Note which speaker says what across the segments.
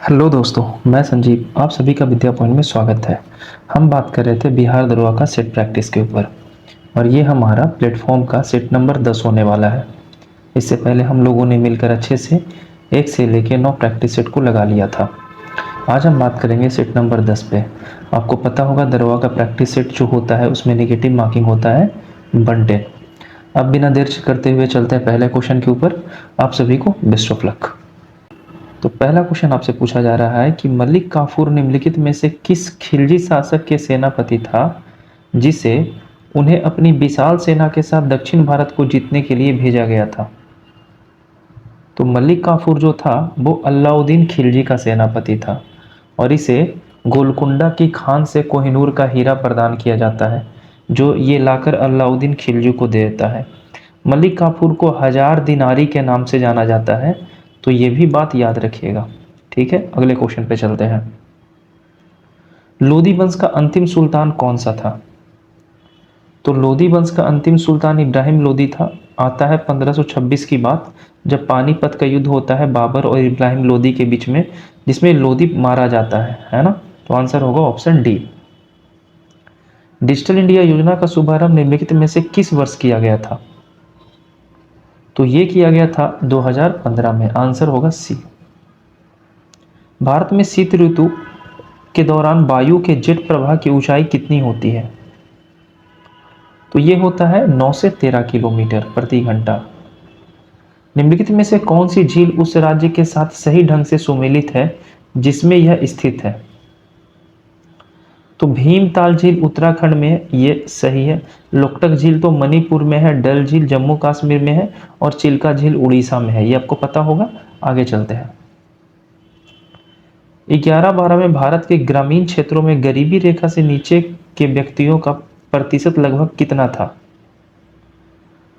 Speaker 1: Hello दोस्तों, मैं संजीव। आप सभी का विद्या पॉइंट में स्वागत है। हम बात कर रहे थे बिहार दरोगा का सेट प्रैक्टिस के ऊपर और ये हमारा प्लेटफॉर्म का सेट नंबर 10 होने वाला है। इससे पहले हम लोगों ने मिलकर अच्छे से 1 से लेकर 9 प्रैक्टिस सेट को लगा लिया था। आज हम बात करेंगे सेट नंबर 10 पे। आपको पता होगा दरोगा का प्रैक्टिस सेट जो होता है उसमें नेगेटिव मार्किंग होता है 110। अब बिना देर करते हुए चलते हैं पहले क्वेश्चन के ऊपर। आप सभी को बेस्ट ऑफ लक। तो पहला क्वेश्चन आपसे पूछा जा रहा है कि मलिक काफूर निम्नलिखित में से किस खिलजी शासक के सेनापति था जिसे उन्हें अपनी विशाल सेना के साथ दक्षिण भारत को जीतने के लिए भेजा गया था। तो मलिक काफूर जो था वो अलाउद्दीन खिलजी का सेनापति था और इसे गोलकुंडा की खान से कोहिनूर का हीरा प्रदान किया जाता है जो ये लाकर अलाउद्दीन खिलजी को दे देता है। मलिक काफूर को 1000 दिनारी के नाम से जाना जाता है, तो ये भी बात याद रखिएगा। ठीक है, अगले क्वेश्चन पे चलते हैं। लोदी वंश का अंतिम सुल्तान कौन सा था? तो लोदी वंश का अंतिम सुल्तान इब्राहिम लोदी था। आता है 1526 की बात, जब पानीपत का युद्ध होता है बाबर और इब्राहिम लोदी के बीच में, जिसमें लोदी मारा जाता है ना। तो आंसर होगा ऑप्शन डी। डिजिटल इंडिया योजना का शुभारंभ निम्नलिखित में से किस वर्ष किया गया था? तो ये किया गया था 2015 में। आंसर होगा सी। भारत में शीत ऋतु के दौरान वायु के जेट प्रवाह की ऊंचाई कितनी होती है? तो ये होता है 9 से 13 किलोमीटर प्रति घंटा। निम्नलिखित में से कौन सी झील उस राज्य के साथ सही ढंग से सुमेलित है जिसमें यह स्थित है? तो भीमताल झील उत्तराखंड में है, ये सही है। लोकटक झील तो मणिपुर में है, डल झील जम्मू कश्मीर में है और चिल्का झील उड़ीसा में है, ये आपको पता होगा। आगे चलते हैं। 11-12 में भारत के ग्रामीण क्षेत्रों में गरीबी रेखा से नीचे के व्यक्तियों का प्रतिशत लगभग कितना था?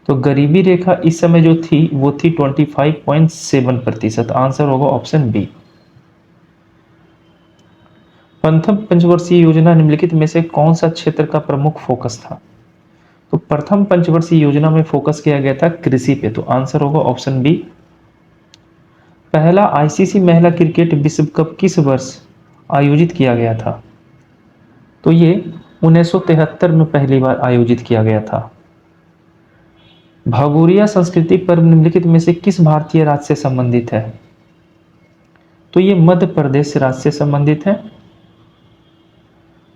Speaker 1: तो गरीबी रेखा इस समय जो थी वो थी 25.7%। आंसर होगा ऑप्शन बी। प्रथम पंचवर्षीय योजना निम्नलिखित में से कौन सा क्षेत्र का प्रमुख फोकस था? तो प्रथम पंचवर्षीय योजना में फोकस किया गया था कृषि पे, तो आंसर होगा ऑप्शन बी। पहला आईसीसी महिला क्रिकेट विश्व कप किस वर्ष आयोजित किया गया था? तो ये 1973 में पहली बार आयोजित किया गया था। भगोरिया संस्कृति पर्व निम्नलिखित में से किस भारतीय राज्य से संबंधित है? तो ये मध्य प्रदेश राज्य से संबंधित है।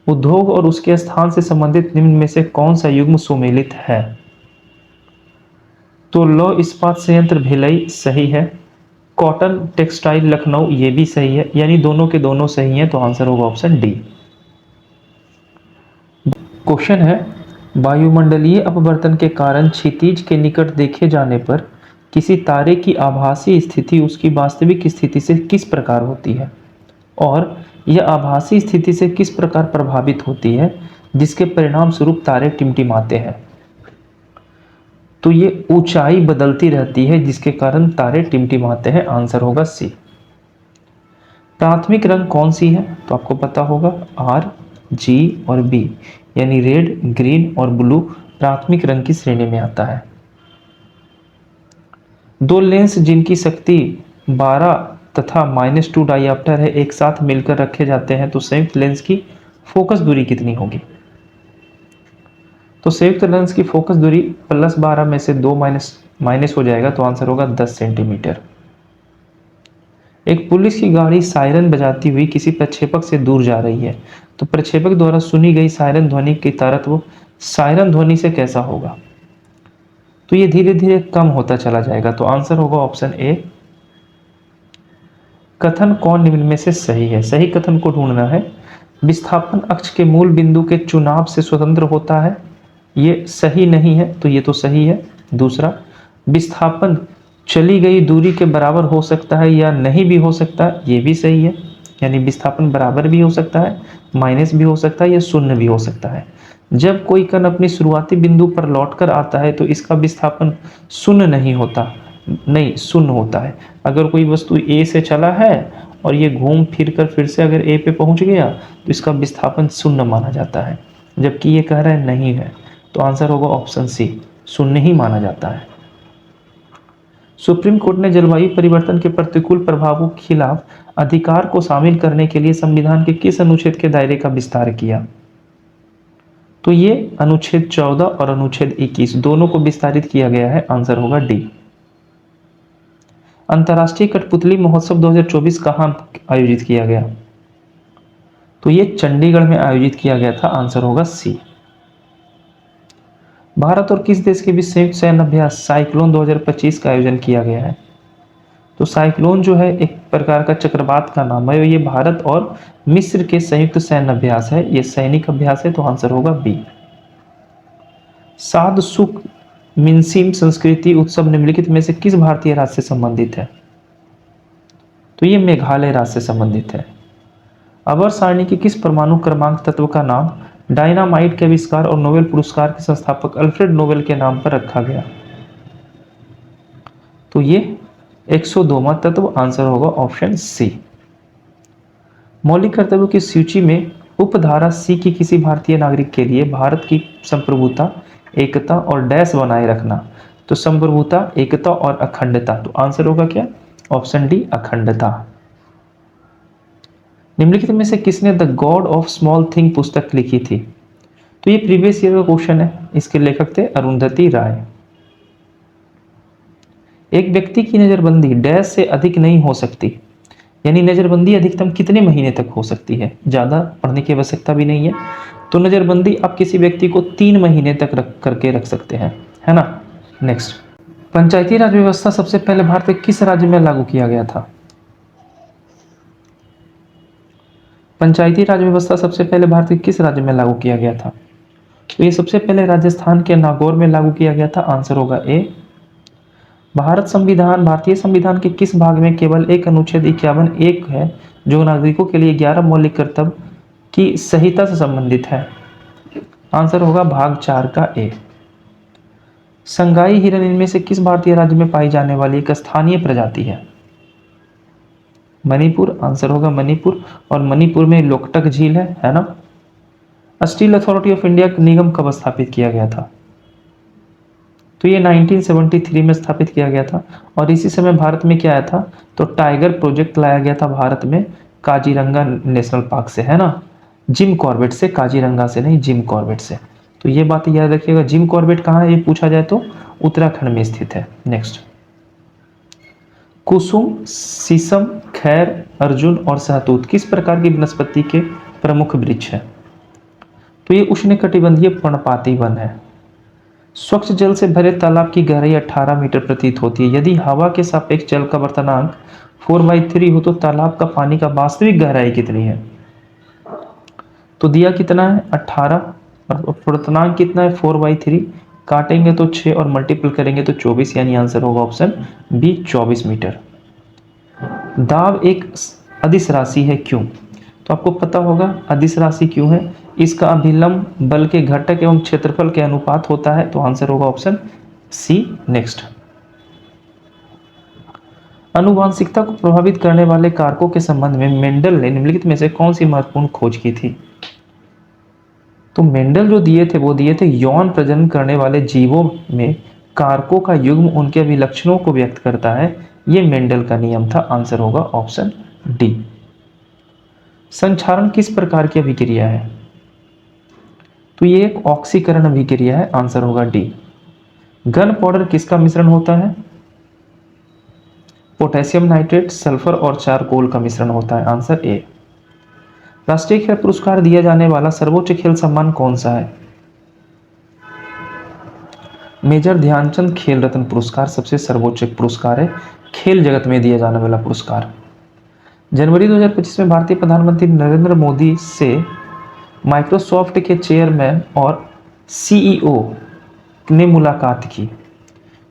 Speaker 1: उद्योग और उसके स्थान से संबंधित निम्न में से कौन सा युग्म सुमेलित है? तो लौह इस्पात संयंत्र भिलाई सही है। कॉटन टेक्सटाइल लखनऊ ये भी सही है, यानी दोनों के दोनों सही हैं, तो आंसर होगा ऑप्शन डी। क्वेश्चन है, वायुमंडलीय अपवर्तन के कारण क्षितिज के निकट देखे जाने पर किसी तारे की आभासी स्थिति उसकी वास्तविक स्थिति से किस प्रकार होती है और यह आभासी स्थिति से किस प्रकार प्रभावित होती है जिसके परिणाम स्वरूप तारे टिमटिमाते हैं? तो ये ऊंचाई बदलती रहती है जिसके कारण तारे टिमटिमाते हैं। आंसर होगा सी। प्राथमिक रंग कौन सी है? तो आपको पता होगा आर, जी और बी, यानी रेड, ग्रीन और ब्लू प्राथमिक रंग की श्रेणी में आता है। दो लेंस जिनकी शक्ति 12 तथा -2 डायऑप्टर है एक साथ मिलकर रखे जाते हैं, तो संयुक्त लेंस की फोकस दूरी कितनी होगी? तो संयुक्त लेंस की फोकस दूरी +12 में से 2 माइनस हो जाएगा, तो आंसर होगा 10 सेंटीमीटर। एक पुलिस की गाड़ी सायरन बजाती हुई किसी प्रक्षेपक से दूर जा रही है, तो प्रक्षेपक द्वारा सुनी गई सायरन ध्वनि की तारतम्य सायरन ध्वनि से कैसा होगा? तो ये धीरे धीरे कम होता चला जाएगा, तो आंसर होगा ऑप्शन ए। कथन कौन निम्न में से सही है? सही कथन को ढूंढना है। विस्थापन अक्ष के मूल बिंदु के चुनाव से स्वतंत्र होता है, ये सही नहीं है, तो ये तो सही है। दूसरा, विस्थापन चली गई दूरी के बराबर हो सकता है या नहीं भी हो सकता है, ये भी सही है। यानी विस्थापन बराबर भी हो सकता है, माइनस भी हो सकता है या शून्य भी हो सकता है। जब कोई कण अपनी शुरुआती बिंदु पर लौटकर आता है तो इसका विस्थापन शून्य नहीं होता, नहीं शून्य होता है। अगर कोई वस्तु ए से चला है और ये घूम फिर कर फिर से अगर ए पे पहुंच गया तो इसका विस्थापन शून्य माना जाता है, जबकि ये कह रहा है नहीं है, तो आंसर होगा ऑप्शन सी, शून्य ही माना जाता है। सुप्रीम कोर्ट ने जलवायु परिवर्तन के प्रतिकूल प्रभावों के खिलाफ अधिकार को शामिल करने के लिए संविधान के किस अनुच्छेद के दायरे का विस्तार किया? तो ये अनुच्छेद 14 और अनुच्छेद 21 दोनों को विस्तारित किया गया है। आंसर होगा डी। अंतर्राष्ट्रीय कठपुतली महोत्सव 2024 कहां आयोजित किया गया? तो ये चंडीगढ़ में आयोजित किया गया था। आंसर होगा सी। भारत और किस देश के बीच संयुक्त सैन्य अभ्यास साइक्लोन 2025 का आयोजन किया गया है? तो साइक्लोन जो है एक प्रकार का चक्रवात का नाम है। ये भारत और मिस्र के संयुक्त सैन्य अभ्यास है। ये सैनिक अभ्यास है। तो आंसर होगा बी। साद सुक मिनसीम संस्कृति उत्सव निम्नलिखित में से किस भारतीय राज्य से संबंधित है? तो ये मेघालय राज्य से संबंधित है। अबर सारणी के किस परमाणु क्रमांक तत्व का नाम डायनामाइट के आविष्कार और नोबेल पुरस्कार के संस्थापक अल्फ्रेड नोबेल के नाम पर रखा गया? तो ये 102वां तत्व। आंसर होगा ऑप्शन सी। मौलिक कर्तव्यों की सूची में उपधारा सी की किसी भारतीय नागरिक के लिए भारत की संप्रभुता, एकता और डैश बनाए रखना। तो संप्रभुता, एकता और अखंडता। तो आंसर होगा क्या? ऑप्शन डी अखंडता। निम्नलिखित में से किसने the God of small thing पुस्तक लिखी थी? तो ये प्रीवियस ईयर का क्वेश्चन है। इसके लेखक थे अरुंधति राय। एक व्यक्ति की नजरबंदी डैश से अधिक नहीं हो सकती, यानी नजरबंदी अधिकतम कितने महीने तक हो सकती है? ज्यादा पढ़ने की आवश्यकता भी नहीं है। तो नजरबंदी आप किसी व्यक्ति को 3 महीने तक रख सकते हैं, है ना। नेक्स्ट, पंचायती राज व्यवस्था सबसे पहले भारत के किस राज्य में लागू किया गया था? पंचायती राज व्यवस्था सबसे पहले भारत के किस राज्य में लागू किया गया था? तो ये सबसे पहले राजस्थान के नागौर में लागू किया गया था। आंसर होगा ए। भारतीय संविधान के किस भाग में केवल एक अनुच्छेद 51 एक है जो नागरिकों के लिए 11 मौलिक कर्तव्य की संहिता से संबंधित है? आंसर होगा भाग 4 का ए। संगाई हिरन इनमें से किस भारतीय राज्य में पाई जाने वाली एक स्थानीय प्रजाति है? मणिपुर। आंसर होगा मणिपुर। और मणिपुर में लोकटक झील है ना। स्टील अथॉरिटी ऑफ इंडिया निगम कब स्थापित किया गया था? तो ये 1973 में स्थापित किया गया था। और इसी समय भारत में क्या आया था? तो टाइगर प्रोजेक्ट लाया गया था भारत में काजीरंगा नेशनल पार्क से, है ना। जिम कॉर्बेट से, काजीरंगा से नहीं, जिम कॉर्बेट से। तो ये बात याद रखिएगा। जिम कॉर्बेट कहाँ है ये पूछा जाए तो उत्तराखंड में स्थित है। नेक्स्ट, कुसुम, शीशम, खैर, अर्जुन और सहतूत किस प्रकार की वनस्पति के प्रमुख वृक्ष है? तो ये उष्णकटिबंधीय पर्णपाती वन है। स्वच्छ जल से भरे तालाब की गहराई 18 मीटर प्रतीत होती है। यदि हवा के सापेक्ष जल का वर्तनांक 4/3 हो तो तालाब का पानी का वास्तविक गहराई कितनी है? तो दिया कितना है 18 और वर्तनांक कितना है 4/3। काटेंगे तो 6 और मल्टीपल करेंगे तो 24, यानी आंसर होगा ऑप्शन बी 24 मीटर। दाब एक अदिश राशि है क्यों? तो आपको पता होगा अदिश राशि क्यों है। इसका अभिलंब बल के घटक एवं क्षेत्रफल के अनुपात होता है। तो आंसर होगा ऑप्शन सी। नेक्स्ट, आनुवांशिकता को प्रभावित करने वाले कारकों के संबंध में मेंडल ने निम्नलिखित में से कौन सी महत्वपूर्ण खोज की थी? तो मेंडल जो दिए थे वो दिए थे यौन प्रजनन करने वाले जीवों में कारकों का युग्म उनके अभिलक्षणों को व्यक्त करता है। ये मेंडल का नियम था। आंसर होगा ऑप्शन डी। संक्षारण किस प्रकार की अभिक्रिया है? तो ये एक ऑक्सीकरण अभिक्रिया है। आंसर होगा डी। गन पाउडर किसका मिश्रण होता है? पोटेशियम नाइट्रेट, सल्फर और चारकोल का मिश्रण होता है। Answer A. राष्ट्रीय खेल पुरस्कार दिया जाने वाला सर्वोच्च खेल सम्मान कौन सा है? मेजर ध्यानचंद खेल रत्न पुरस्कार सबसे सर्वोच्च पुरस्कार है खेल जगत में दिया जाने वाला पुरस्कार। जनवरी 2025 में भारतीय प्रधानमंत्री नरेंद्र मोदी से माइक्रोसॉफ्ट के चेयरमैन और सीईओ ने मुलाकात की।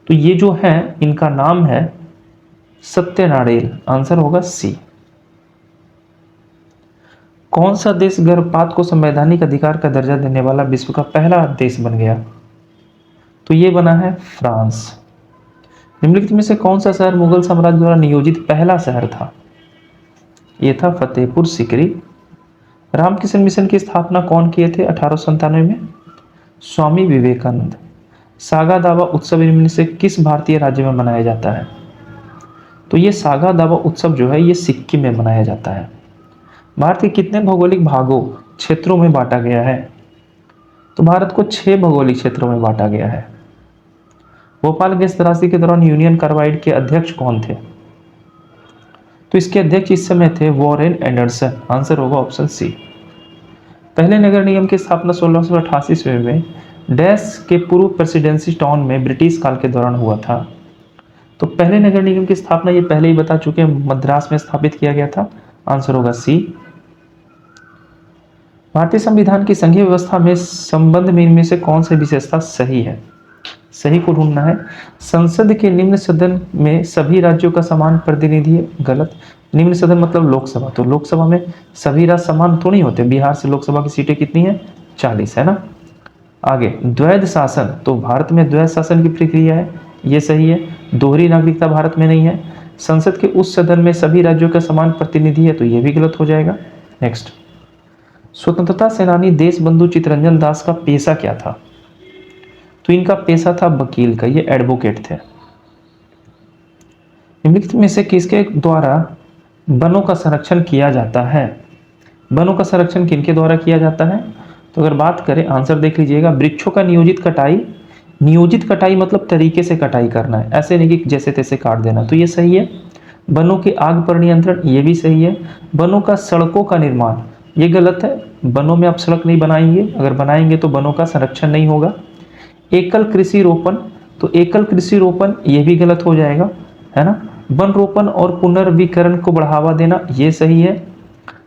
Speaker 1: तो ये जो है इनका नाम है सत्य नाडेल। आंसर होगा सी। कौन सा देश गर्भपात को संवैधानिक अधिकार का दर्जा देने वाला विश्व का पहला देश बन गया? तो ये बना है फ्रांस। निम्नलिखित में से कौन सा शहर मुगल साम्राज्य द्वारा नियोजित पहला शहर था? ये था फतेहपुर सीकरी। रामकृष्ण मिशन की स्थापना कौन किए थे 1897 में? स्वामी विवेकानंद। सागा दावा उत्सव इनमें से किस भारतीय राज्य में मनाया जाता है? तो ये सागा दावा उत्सव जो है ये सिक्किम में मनाया जाता है। भारत के कितने भौगोलिक भागों क्षेत्रों में बांटा गया है? तो भारत को 6 भौगोलिक क्षेत्रों में बांटा गया है। भोपाल गैस त्रासदी के दौरान यूनियन कार्बाइड के अध्यक्ष कौन थे? तो इसके अध्यक्ष इस समय थे वॉरेन एंडरसन। आंसर होगा ऑप्शन सी। पहले नगर निगम की स्थापना 1688 ईस्वी में डैश के पूर्व प्रेसिडेंसी टाउन में ब्रिटिश काल के दौरान हुआ था। तो पहले नगर निगम की स्थापना ये पहले ही बता चुके हैं, मद्रास में स्थापित किया गया था। आंसर होगा सी। भारतीय संविधान की संघीय व्यवस्था में संबंध में इनमें से कौन सी विशेषता सही है? सही को ढूंढना है। संसद के निम्न सदन में सभी राज्यों का समान प्रतिनिधि है। गलत। निम्न सदन मतलब लोकसभा, तो लोकसभा में सभी राज्य समान तो नहीं होते। बिहार से लोकसभा की सीटें कितनी है? 40 है ना। आगे द्वैध शासन, तो भारत में द्वैध शासन की प्रक्रिया है, ये सही है। दोहरी नागरिकता भारत में नहीं है। संसद के उस सदन में सभी राज्यों का समान प्रतिनिधि है, तो ये भी गलत हो जाएगा। नेक्स्ट, स्वतंत्रता सेनानी देशबंधु चित्तरंजन दास का पेशा क्या था? तो इनका पेशा था वकील का, ये एडवोकेट थे। निम्नलिखित में से किसके द्वारा वनों का संरक्षण किया जाता है? वनों का संरक्षण किनके द्वारा किया जाता है? तो अगर बात करें, आंसर देख लीजिएगा, वृक्षों का नियोजित कटाई। नियोजित कटाई मतलब तरीके से कटाई करना है, ऐसे नहीं कि जैसे तैसे काट देना, तो ये सही है। वनों की आग पर नियंत्रण, ये भी सही है। वनों का सड़कों का निर्माण, ये गलत है। वनों में आप सड़क नहीं बनाएंगे, अगर बनाएंगे तो वनों का संरक्षण नहीं होगा। एकल कृषि रोपण, तो एकल कृषि रोपण ये भी गलत हो जाएगा, है ना। वन रोपण और पुनर्वीकरण को बढ़ावा देना, ये सही है।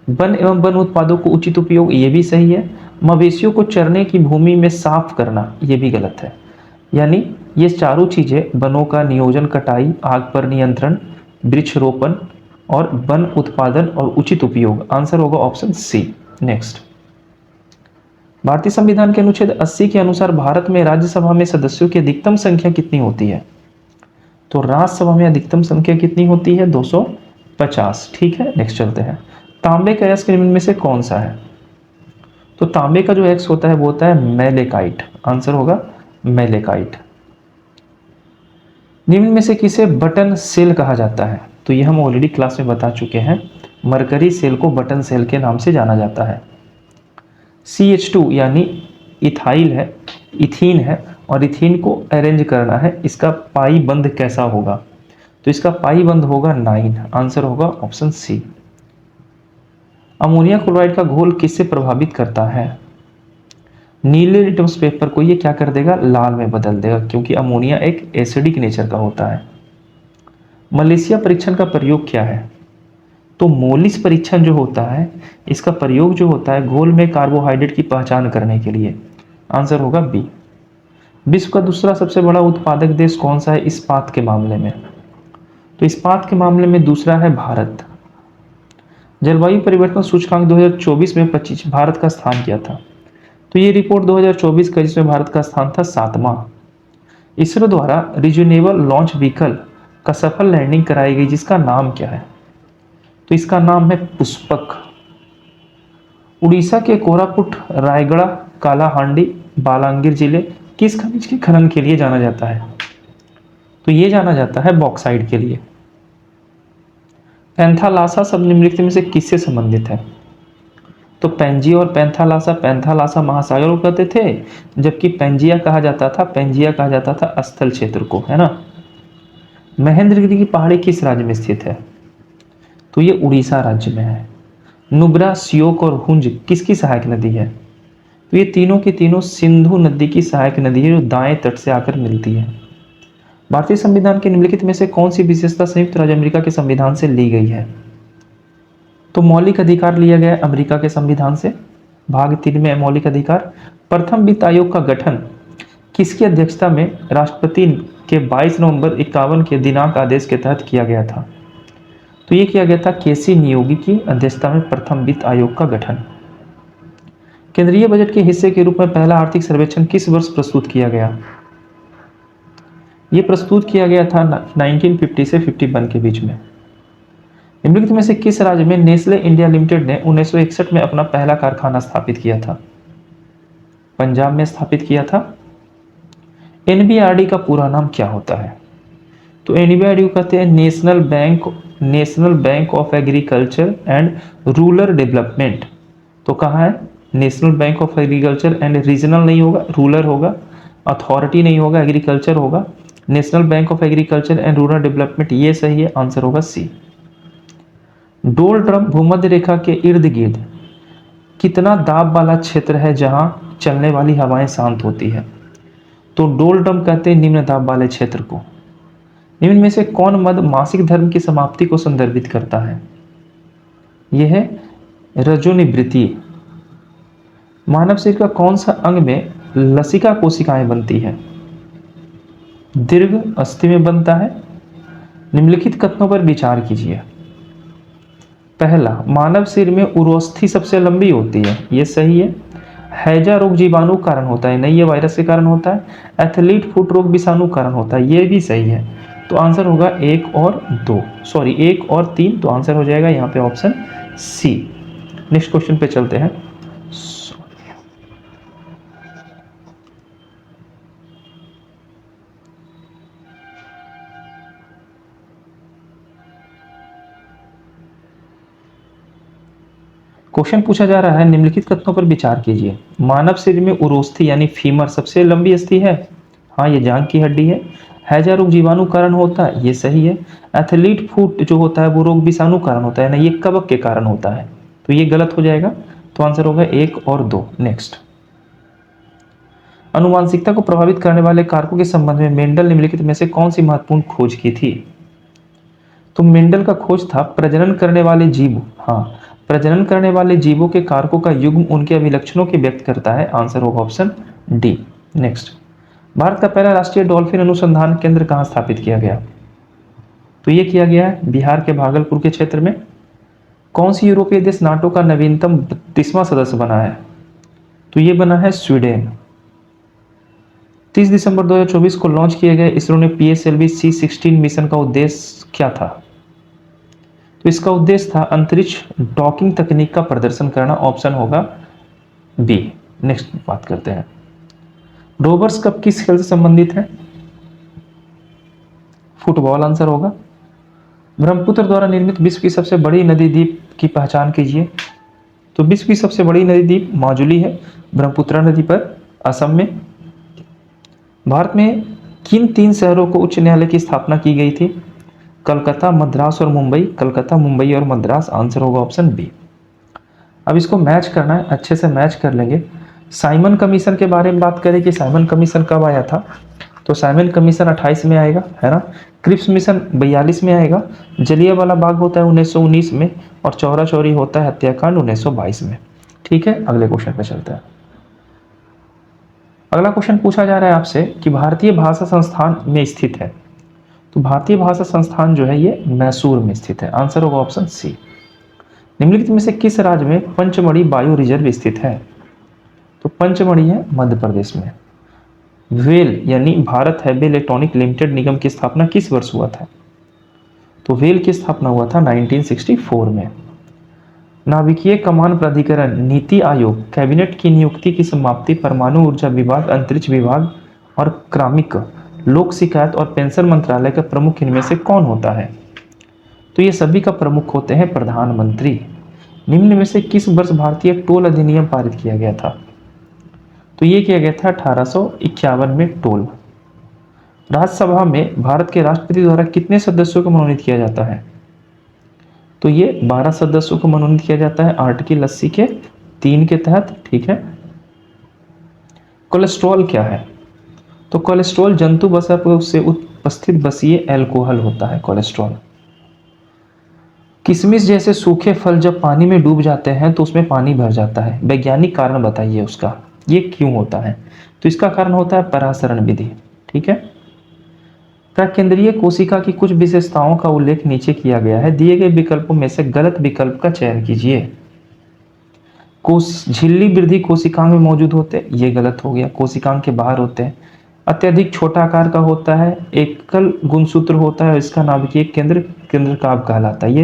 Speaker 1: वन एवं वन उत्पादों को उचित उपयोग, ये भी सही है। मवेशियों को चरने की भूमि में साफ करना, ये भी गलत है। यानी ये चारों चीजें, वनों का नियोजन, कटाई, आग पर नियंत्रण, वृक्षरोपण और वन उत्पादन और उचित उपयोग, आंसर होगा ऑप्शन सी। नेक्स्ट, भारतीय संविधान के अनुच्छेद 80 के अनुसार भारत में राज्यसभा में सदस्यों की अधिकतम संख्या कितनी होती है? तो राज्यसभा में अधिकतम संख्या कितनी होती है? 250। ठीक है, नेक्स्ट चलते हैं। तांबे का अयस्क निम्न में से कौन सा है? तो तांबे का जो अयस्क होता है वो होता है मैलेकाइट। आंसर होगा मैलेकाइट। निम्न में से किसे बटन सेल कहा जाता है? तो ये हम ऑलरेडी क्लास में बता चुके हैं। मरकरी सेल को बटन सेल के नाम से जाना जाता है। CH2 यानी इथाइल है, इथीन है, और इथीन को अरेंज करना है, इसका पाई बंध कैसा होगा? तो इसका पाई बंध होगा 9। आंसर होगा ऑप्शन सी। अमोनिया क्लोराइड का घोल किससे प्रभावित करता है? नीले लिटमस पेपर को ये क्या कर देगा? लाल में बदल देगा, क्योंकि अमोनिया एक एसिडिक नेचर का होता है। मलेशिया परीक्षण का प्रयोग क्या है? तो मोलिस परीक्षण जो होता है, इसका प्रयोग जो होता है घोल में कार्बोहाइड्रेट की पहचान करने के लिए। आंसर होगा बी। विश्व का दूसरा सबसे बड़ा उत्पादक देश कौन सा है इस्पात के मामले में? तो इस्पात के मामले में दूसरा है भारत। जलवायु परिवर्तन सूचकांक 2024 में 25 भारत का स्थान क्या था? तो ये रिपोर्ट 2024 का, जिसमें भारत का स्थान था 7वां। इसरो द्वारा रीजनेबल लॉन्च व्हीकल का सफल लैंडिंग कराई गई, जिसका नाम क्या है? तो इसका नाम है पुष्पक। उड़ीसा के कोरापुट, रायगढ़, कालाहांडी, बालांगीर जिले किस खनिज के खनन के लिए जाना जाता है? तो ये जाना जाता है बॉक्साइट के लिए। पैंथालासा शब्द निम्नलिखित में से किससे संबंधित है? तो पेंजिया और पैंथालासा महासागर को कहते थे, जबकि पेंजिया कहा जाता था स्थल क्षेत्र को, है ना। महेंद्रगिरी की पहाड़ी किस राज्य में स्थित है? तो ये उड़ीसा राज्य में है। नुब्रा, श्योक और हुंज किसकी सहायक नदी है? तो ये तीनों की तीनों सिंधु नदी की सहायक नदी है, जो दाएं तट से आकर मिलती है। भारतीय संविधान के निम्नलिखित में से कौन सी विशेषता संयुक्त राज्य अमेरिका के संविधान से ली गई है? तो मौलिक अधिकार लिया गया है अमेरिका के संविधान से। भाग 3 में मौलिक अधिकार। प्रथम वित्त आयोग का गठन किसकी अध्यक्षता में राष्ट्रपति के 22 नवंबर 51 के दिनांक आदेश के तहत किया गया था? तो ये किया गया था केसी नियोगी की अध्यक्षता में प्रथम वित्त आयोग का गठन। केंद्रीय बजट के हिस्से के रूप में पहला आर्थिक सर्वेक्षण किस वर्ष प्रस्तुत किया गया? ये प्रस्तुत किया गया था 1950 से 51 के बीच में। निम्नलिखित में से किस राज्य में नेस्ले इंडिया लिमिटेड ने 1961 में अपना पहला कारखाना स्थापित किया था? पंजाब में स्थापित किया था। NBRD का पूरा नाम क्या होता है? तो एनबीआईडीयू कहते हैं national bank of agriculture and rural development. तो कहाँ है? National bank of agriculture and regional नहीं होगा, रूरल होगा, अथॉरिटी नहीं होगा, एग्रीकल्चर होगा। National bank of agriculture and rural development, ये सही है, आंसर होगा सी। डोल ड्रम भूमध्य रेखा के इर्द गिर्द कितना दाब वाला क्षेत्र है जहां चलने वाली हवाएं शांत होती है? तो डोल ड्रम कहते हैं निम्न दाब वाले क्षेत्र को। निम्न में से कौन मद मासिक धर्म की समाप्ति को संदर्भित करता है? यह है रजोनिवृत्ति। मानव शरीर का कौन सा अंग में लसिका कोशिकाएं बनती है? दीर्घ अस्थि में बनता है। निम्नलिखित कथनों पर विचार कीजिए। पहला, मानव शरीर में उरोस्थि सबसे लंबी होती है, ये सही है। हैजा रोग जीवाणु कारण होता है, नहीं, ये वायरस के कारण होता है। एथलीट फुट रोग विषाणु कारण होता है, ये भी सही है। तो आंसर होगा 1 और 2, सॉरी 1 और 3, तो आंसर हो जाएगा यहाँ पे ऑप्शन सी। नेक्स्ट क्वेश्चन पे चलते हैं। क्वेश्चन पूछा जा रहा है, निम्नलिखित कथनों पर विचार कीजिए। मानव शरीर में उरोस्थि यानी फीमर सबसे लंबी अस्थि है, हाँ ये जांघ की हड्डी है। हैजा रोग जीवाणु कारण होता है, ये सही है। एथलीट फुट जो होता है वो रोग विषाणु कारण होता है ना, ये कवक के कारण होता है, तो ये गलत हो जाएगा। तो आंसर होगा 1 और 2। नेक्स्ट, अनुवांशिकता को प्रभावित करने वाले कारकों के संबंध में मेंडल निम्नलिखित में से कौन सी महत्वपूर्ण खोज की थी? तो मेंडल का खोज था प्रजनन करने वाले जीव, हाँ, प्रजनन करने वाले जीवों के कारकों का युग्म उनके अभिलक्षणों के व्यक्त करता है, आंसर होगा ऑप्शन डी। नेक्स्ट, भारत का पहला राष्ट्रीय डॉल्फिन अनुसंधान केंद्र कहाँ स्थापित किया गया? तो ये किया गया है बिहार के भागलपुर के क्षेत्र में। कौन सी यूरोपीय देश नाटो का नवीनतम 32वां सदस्य बना है? तो ये बना है स्वीडन। 30 दिसंबर 2024 को लॉन्च किए गए इसरो ने PSLV C-16 मिशन का उद्देश्य क्या था? तो इसका उद्देश्य था अंतरिक्ष डॉकिंग तकनीक का प्रदर्शन करना, ऑप्शन होगा बी। नेक्स्ट बात करते हैं, रोवर्स कप किस खेल से संबंधित है? फुटबॉल आंसर होगा। ब्रह्मपुत्र द्वारा निर्मित विश्व की सबसे बड़ी नदी द्वीप की पहचान कीजिए। तो विश्व की सबसे बड़ी नदी द्वीप माजुली है, ब्रह्मपुत्र नदी पर, असम में। भारत में किन 3 शहरों को उच्च न्यायालय की स्थापना की गई थी? कलकत्ता, मद्रास और मुंबई। कलकत्ता, मुंबई और मद्रास, आंसर होगा ऑप्शन बी। अब इसको मैच करना है, अच्छे से मैच कर लेंगे। साइमन कमीशन के बारे में बात करें कि साइमन कमीशन कब आया था? तो साइमन कमीशन 28 में आएगा, है ना। क्रिप्स मिशन 42 में आएगा। जलियांवाला बाग होता है 1919 में, और चौरा चौरी होता है हत्याकांड 1922 में। ठीक है, अगले क्वेश्चन पे चलते हैं। अगला क्वेश्चन पूछा जा रहा है आपसे कि भारतीय भाषा संस्थान में स्थित है। तो भारतीय भाषा संस्थान जो है ये मैसूर में स्थित है, आंसर होगा ऑप्शन सी। निम्नलिखित में से किस राज्य में पंचमढ़ी बायो रिजर्व स्थित है? तो पंचमढ़ी है मध्य प्रदेश में। वेल यानी भारत हैवी इलेक्ट्रॉनिक लिमिटेड निगम की स्थापना किस वर्ष हुआ था? तो वेल की स्थापना हुआ था 1964 में। नाभिकीय कमान प्राधिकरण, नीति आयोग, कैबिनेट की नियुक्ति की समाप्ति, परमाणु ऊर्जा विभाग, अंतरिक्ष विभाग और क्रामिक, लोक शिकायत और पेंशन मंत्रालय का प्रमुख इनमें से कौन होता है? तो ये सभी का प्रमुख होते हैं प्रधानमंत्री। निम्न में से किस वर्ष भारतीय टोल अधिनियम पारित किया गया था? तो ये किया गया था 1851 में टोल। राज्यसभा में भारत के राष्ट्रपति द्वारा कितने सदस्यों को मनोनीत किया जाता है? तो ये 12 सदस्यों को मनोनीत किया जाता है आर्टिकल 80 के 3 के तहत। ठीक है, कोलेस्ट्रॉल क्या है? तो कोलेस्ट्रॉल जंतु वसा से उपस्थित बसीय एल्कोहल होता है कोलेस्ट्रॉल। किशमिश जैसे सूखे फल जब पानी में डूब जाते हैं तो उसमें पानी भर जाता है, वैज्ञानिक कारण बताइए उसका, ये क्यों होता है? तो इसका कारण होता है परासरण विधि। ठीक है, प्रकेंद्रीय कोशिका की कुछ विशेषताओं का उल्लेख नीचे किया गया है, दिए गए विकल्पों में से गलत विकल्प का चयन कीजिए। झिल्ली वृद्धि कोशिकांग में मौजूद होते हैं, ये गलत हो गया, कोशिकांग के बाहर होते हैं। अत्यधिक छोटा आकार का होता है, एकल गुणसूत्र होता है, इसका नाभिकीय केंद्र केंद्रकाभ कहलाता है। ये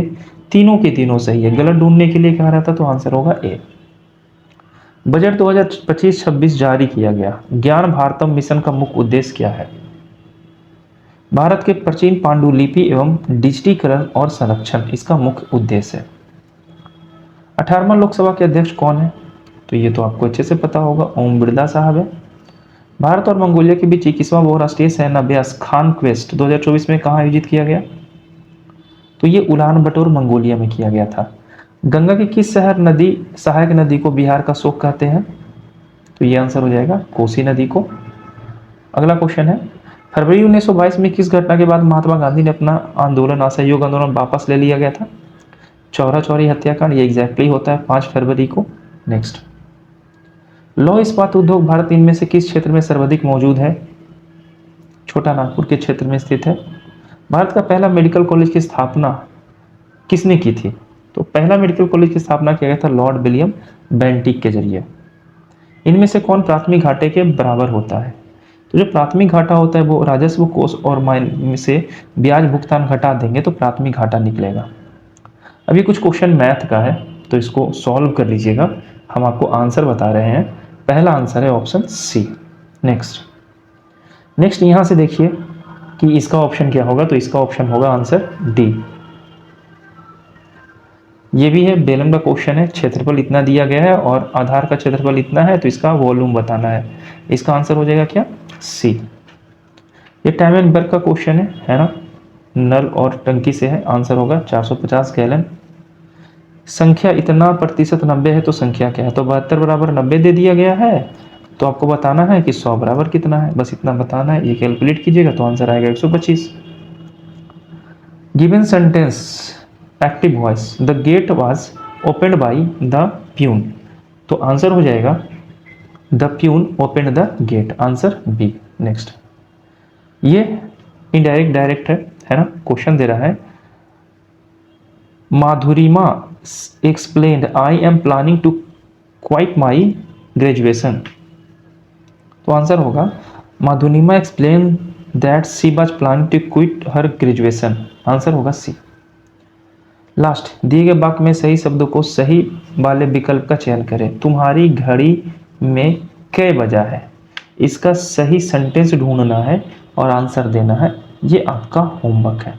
Speaker 1: तीनों के तीनों सही है, गलत ढूंढने के लिए कहा रहा था, तो आंसर होगा ए। बजट 2025-26 जारी किया गया। ज्ञान भारतम मिशन का मुख्य उद्देश्य क्या है? भारत के प्राचीन पांडुलिपि एवं डिजिटीकरण और संरक्षण इसका मुख्य उद्देश्य है। 18वां लोकसभा के अध्यक्ष कौन है? तो ये तो आपको अच्छे से पता होगा, ओम बिरला साहब है। भारत और मंगोलिया के बीच 21वां बहुराष्ट्रीय सेना अभ्यास खान क्वेस्ट 2024 में कहाँ आयोजित किया गया? तो ये उलान बटोर मंगोलिया में किया गया था। गंगा की किस सहायक नदी को बिहार का शोक कहते हैं? तो ये आंसर हो जाएगा कोसी नदी को। अगला क्वेश्चन है, फरवरी 1922 में किस घटना के बाद महात्मा गांधी ने अपना आंदोलन असहयोग आंदोलन वापस ले लिया गया था? चौरा चौरी हत्याकांड, ये एग्जैक्टली होता है 5 फरवरी को। नेक्स्ट, लौह इस्पात उद्योग भारत इनमें से किस क्षेत्र में सर्वाधिक मौजूद है? छोटा नागपुर के क्षेत्र में स्थित है। भारत का पहला मेडिकल कॉलेज की स्थापना किसने की थी? तो पहला मेडिकल कॉलेज की स्थापना किया गया था लॉर्ड विलियम बेंटिक के जरिए। इनमें से कौन प्राथमिक घाटे के बराबर होता है? तो जो प्राथमिक घाटा होता है वो राजस्व कोष और में से ब्याज भुगतान घटा देंगे तो प्राथमिक घाटा निकलेगा। अभी कुछ क्वेश्चन मैथ का है तो इसको सॉल्व कर लीजिएगा, हम आपको आंसर बता रहे हैं। पहला आंसर है ऑप्शन सी। नेक्स्ट यहां से देखिए कि इसका ऑप्शन क्या होगा, तो इसका ऑप्शन होगा आंसर डी। ये भी है, बेलम का क्वेश्चन है, क्षेत्रफल इतना दिया गया है और आधार का क्षेत्रफल इतना है तो इसका वॉल्यूम बताना है। इसका आंसर हो जाएगा क्या? सी। ये टाइम एंड वर्क का क्वेश्चन है ना, नल और टंकी से है, आंसर होगा 450 गैलन। संख्या इतना प्रतिशत 90 है तो संख्या क्या है? तो 72 बराबर 90 दे दिया गया है, तो आपको बताना है कि 100 बराबर कितना है, बस इतना बताना है। ये कैलकुलेट कीजिएगा तो आंसर आएगा 125। Given sentence active voice, the gate was opened by the peon, तो आंसर हो जाएगा the peon opened the gate, answer B. Next, ये इनडायरेक्ट डायरेक्ट है ना, क्वेश्चन दे रहा है, Madhurima explained I am planning to quite my graduation, तो आंसर होगा Madhurima explain that she was planning to quit her graduation, answer होगा सी। लास्ट, दिए गए वाक्य में सही शब्दों को सही वाले विकल्प का चयन करें। तुम्हारी घड़ी में कै बजा है, इसका सही सेंटेंस ढूंढना है और आंसर देना है। ये आपका होमवर्क है,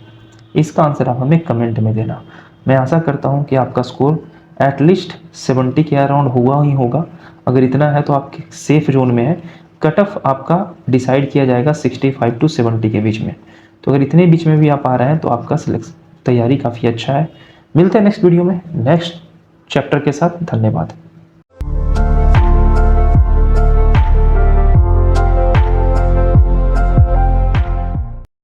Speaker 1: इसका आंसर आप हमें कमेंट में देना। मैं आशा करता हूँ कि आपका स्कोर एटलीस्ट 70 के अराउंड हुआ ही होगा। अगर इतना है तो आपके सेफ जोन में है। कट ऑफ आपका डिसाइड किया जाएगा 65 to 70 के बीच में, तो अगर इतने बीच में भी आप आ रहे हैं तो आपका तैयारी काफ़ी अच्छा है। मिलते हैं नेक्स्ट वीडियो में नेक्स्ट चैप्टर के साथ। धन्यवाद।